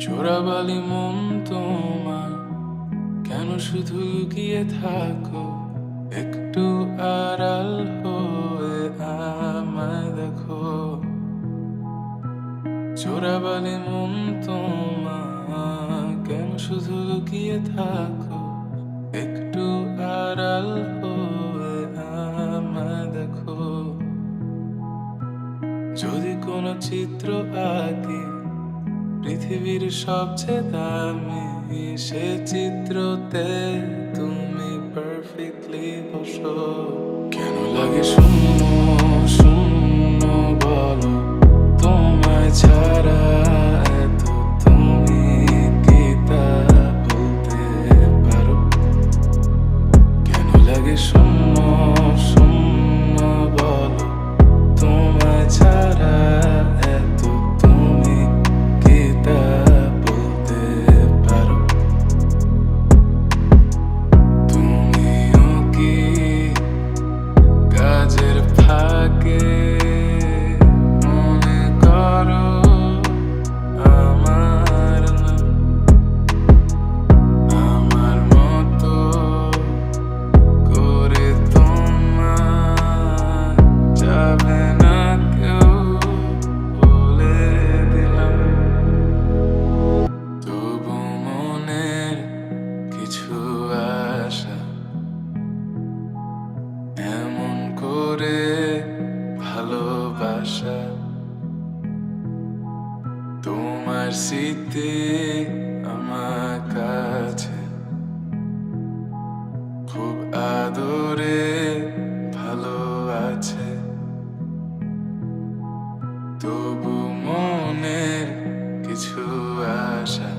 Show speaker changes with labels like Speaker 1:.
Speaker 1: চোরাবালি মন তোমার, কেন শুধু লুকিয়ে থাকো? একটু আড়াল হয়ে আমায় দেখো। চোরাবালি মন তোমার, কেন শুধু লুকিয়ে থাকো? একটু আড়াল হয়ে আমায় দেখো। যদি কোনো চিত্র আঁকি পৃথিবীর সবচেয়ে দামি, সে চিত্রতে তুমি পারফেক্টলি বসো। কেন লাগে শূন্য শূন্য বলো, তোমায় ছাড়া এত তুমি কি তা বলতে পারো? কেন লাগে শূন্য শূন্য বলো, তোমায় ছাড়া এত তুমি কি তা বলতে পারো? তুমিও কি কাজের ফাঁকে মনে করো আমার নাম? আমার মতো করে তোমার যাবে না কেউ, বলে দিলাম। তবু মনের কিছু আশা এমন করে ভালোবাসা, তোমার স্মৃতি আমার কাছে খুব আদরে ভালো আছে। তবু মনের কিছু আশা